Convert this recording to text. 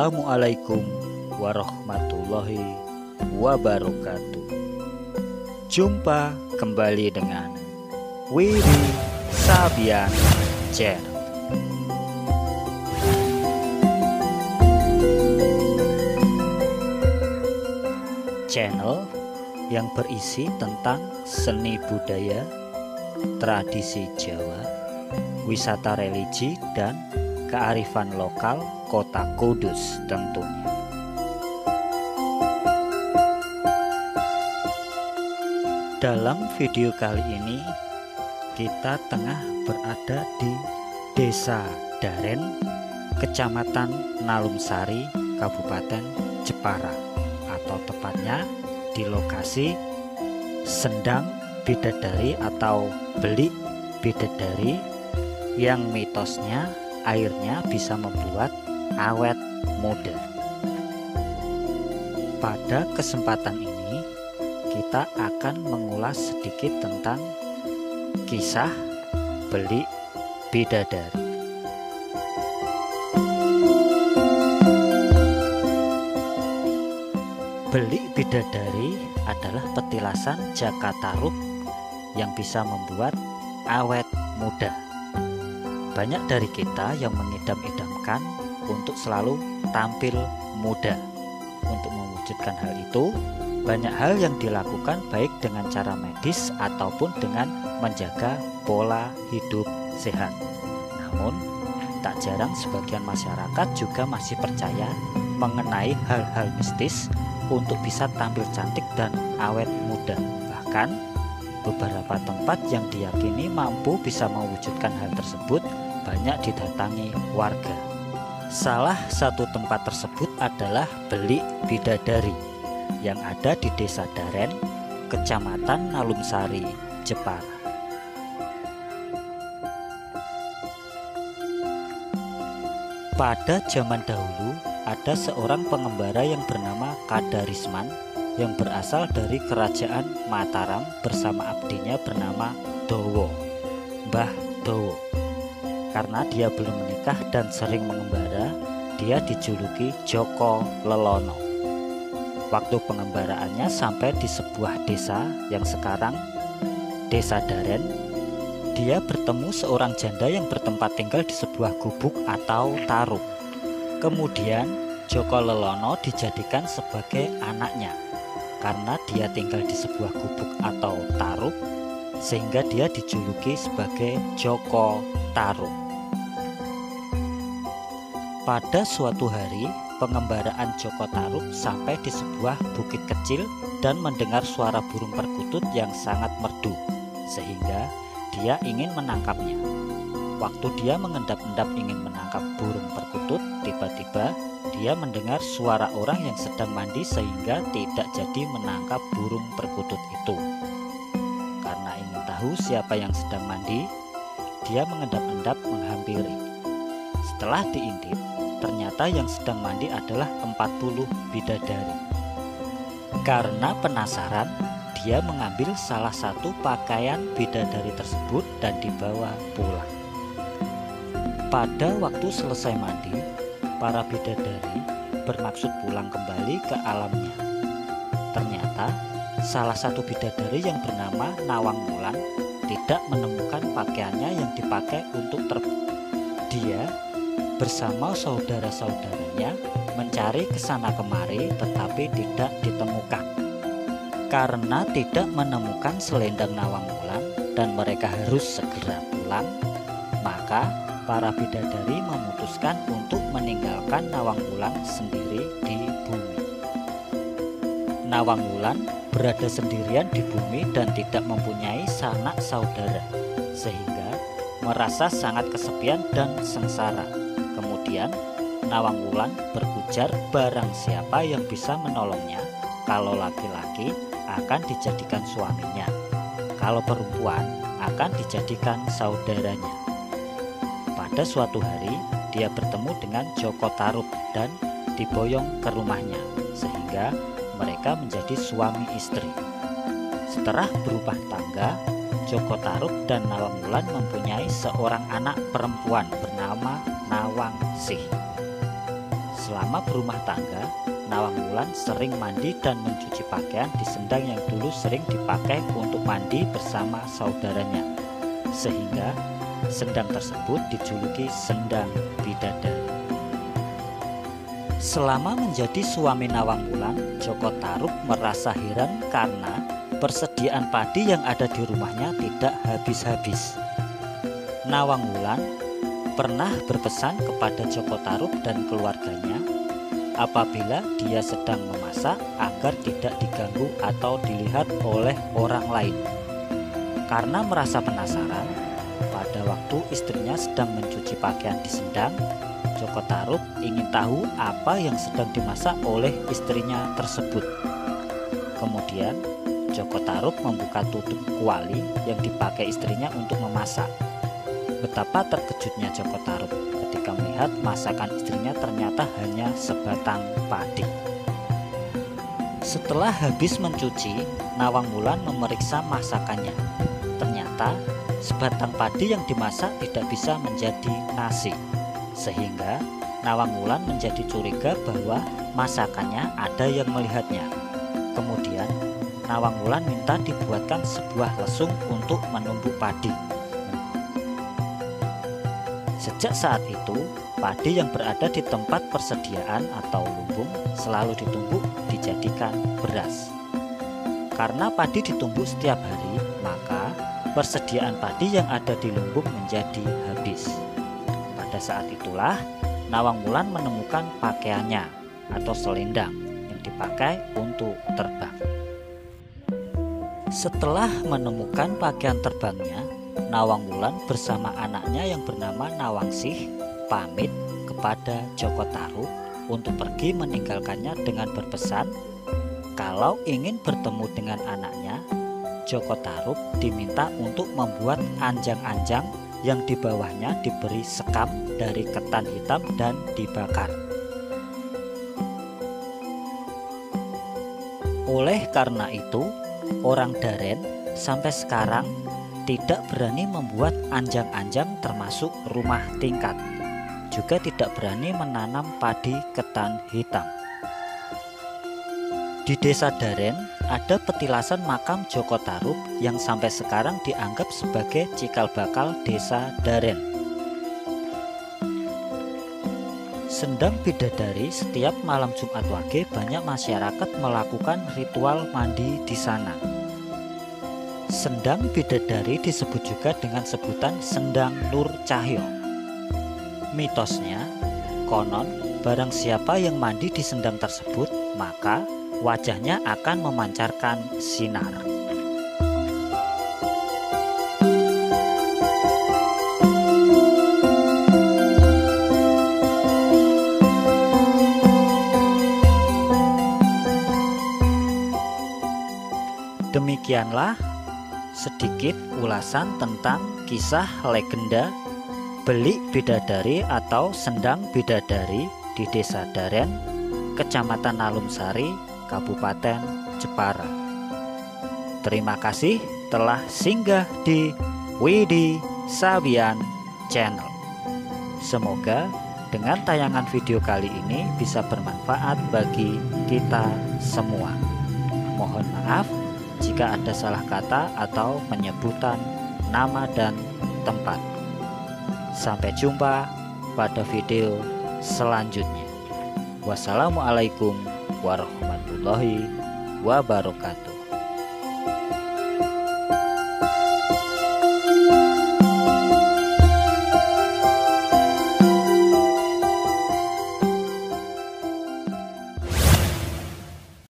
Assalamualaikum warahmatullahi wabarakatuh. Jumpa kembali dengan Widi Sabian Channel. Channel yang berisi tentang seni budaya, tradisi Jawa, wisata religi, dan kearifan lokal Kota Kudus tentunya. Dalam video kali ini kita tengah berada di Desa Daren, Kecamatan Nalumsari, Kabupaten Jepara, atau tepatnya di lokasi Sendang Bidadari atau Belik Bidadari yang mitosnya airnya bisa membuat awet muda. Pada kesempatan ini kita akan mengulas sedikit tentang kisah Belik Bidadari. Belik Bidadari adalah petilasan jaka tarub yang bisa membuat awet muda. Banyak dari kita yang mengidam-idamkan untuk selalu tampil muda. Untuk mewujudkan hal itu, banyak hal yang dilakukan baik dengan cara medis ataupun dengan menjaga pola hidup sehat. Namun, tak jarang sebagian masyarakat juga masih percaya mengenai hal-hal mistis untuk bisa tampil cantik dan awet muda. Bahkan, beberapa tempat yang diyakini mampu bisa mewujudkan hal tersebut banyak didatangi warga. Salah satu tempat tersebut adalah Belik Bidadari yang ada di Desa Daren, Kecamatan Nalumsari, Jepara. Pada zaman dahulu ada seorang pengembara yang bernama Kadarisman yang berasal dari kerajaan Mataram bersama abdinya bernama Dowo, Mbah Dowo. Karena dia belum menikah dan sering mengembara, dia dijuluki Joko Lelono. Waktu pengembaraannya sampai di sebuah desa yang sekarang Desa Daren, dia bertemu seorang janda yang bertempat tinggal di sebuah gubuk atau tarub. Kemudian Joko Lelono dijadikan sebagai anaknya. Karena dia tinggal di sebuah gubuk atau tarub, sehingga dia dijuluki sebagai Joko Tarub. Pada suatu hari, pengembaraan Joko Tarub sampai di sebuah bukit kecil dan mendengar suara burung perkutut yang sangat merdu, sehingga dia ingin menangkapnya. Waktu dia mengendap-endap ingin menangkap burung perkutut, tiba-tiba dia mendengar suara orang yang sedang mandi sehingga tidak jadi menangkap burung perkutut itu. Karena ingin tahu siapa yang sedang mandi, dia mengendap-endap menghampiri. Setelah diintip, ternyata yang sedang mandi adalah 40 bidadari. Karena penasaran, dia mengambil salah satu pakaian bidadari tersebut dan dibawa pulang. Pada waktu selesai mandi, para bidadari bermaksud pulang kembali ke alamnya. Ternyata salah satu bidadari yang bernama Nawang Wulan tidak menemukan pakaiannya yang dipakai untuk terbang. Dia bersama saudara-saudaranya mencari kesana kemari tetapi tidak ditemukan. Karena tidak menemukan selendang Nawang Wulan dan mereka harus segera pulang, maka para bidadari memutuskan untuk meninggalkan Nawang Wulan sendiri di bumi. Nawang Wulan berada sendirian di bumi dan tidak mempunyai sanak saudara, sehingga merasa sangat kesepian dan sengsara. Kemudian Nawang Wulan berujar barang siapa yang bisa menolongnya, kalau laki-laki akan dijadikan suaminya, kalau perempuan akan dijadikan saudaranya. Pada suatu hari dia bertemu dengan Joko Tarub dan diboyong ke rumahnya, sehingga mereka menjadi suami istri. Setelah berumah tangga, Joko Tarub dan Nawang Wulan mempunyai seorang anak perempuan bernama Nawang Sih. Selama berumah tangga, Nawang Wulan sering mandi dan mencuci pakaian di sendang yang dulu sering dipakai untuk mandi bersama saudaranya, sehingga sendang tersebut dijuluki Sendang Bidadari. Selama menjadi suami Nawang Wulan, Joko Tarub merasa heran karena persediaan padi yang ada di rumahnya tidak habis-habis. Nawang Wulan pernah berpesan kepada Joko Tarub dan keluarganya apabila dia sedang memasak agar tidak diganggu atau dilihat oleh orang lain. Karena merasa penasaran, pada waktu istrinya sedang mencuci pakaian di sendang, Joko Tarub ingin tahu apa yang sedang dimasak oleh istrinya tersebut. Kemudian Joko Tarub membuka tutup kuali yang dipakai istrinya untuk memasak. Betapa terkejutnya Joko Tarub ketika melihat masakan istrinya ternyata hanya sebatang padi. Setelah habis mencuci, Nawang Wulan memeriksa masakannya. Ternyata sebatang padi yang dimasak tidak bisa menjadi nasi, sehingga Nawang Wulan menjadi curiga bahwa masakannya ada yang melihatnya. Kemudian Nawang Wulan minta dibuatkan sebuah lesung untuk menumbuk padi. Sejak saat itu, padi yang berada di tempat persediaan atau lumbung selalu ditumbuk dijadikan beras. Karena padi ditumbuk setiap hari, maka persediaan padi yang ada di lumbung menjadi habis. Pada saat itulah Nawang Wulan menemukan pakaiannya atau selendang yang dipakai untuk terbang. Setelah menemukan pakaian terbangnya, Nawang Wulan bersama anaknya yang bernama Nawangsih pamit kepada Joko Tarub untuk pergi meninggalkannya dengan berpesan kalau ingin bertemu dengan anaknya, Joko Tarub diminta untuk membuat anjang-anjang yang di bawahnya diberi sekam dari ketan hitam dan dibakar. Oleh karena itu, orang Daren sampai sekarang tidak berani membuat anjang-anjang termasuk rumah tingkat. Juga tidak berani menanam padi ketan hitam. Di desa Daren ada petilasan makam Joko Tarub yang sampai sekarang dianggap sebagai cikal bakal desa Daren. Sendang Bidadari setiap malam Jumat Wage banyak masyarakat melakukan ritual mandi di sana. Sendang Bidadari disebut juga dengan sebutan Sendang Nur Cahyo. Mitosnya, konon barang siapa yang mandi di sendang tersebut, maka wajahnya akan memancarkan sinar. Demikianlah sedikit ulasan tentang kisah legenda Belik Bidadari atau Sendang Bidadari di Desa Daren, Kecamatan Nalumsari, Kabupaten Jepara. Terima kasih telah singgah di Widi Sabian Channel. Semoga dengan tayangan video kali ini bisa bermanfaat bagi kita semua. Mohon maaf jika ada salah kata atau penyebutan nama dan tempat. Sampai jumpa pada video selanjutnya. Wassalamualaikum warahmatullahi wabarakatuh.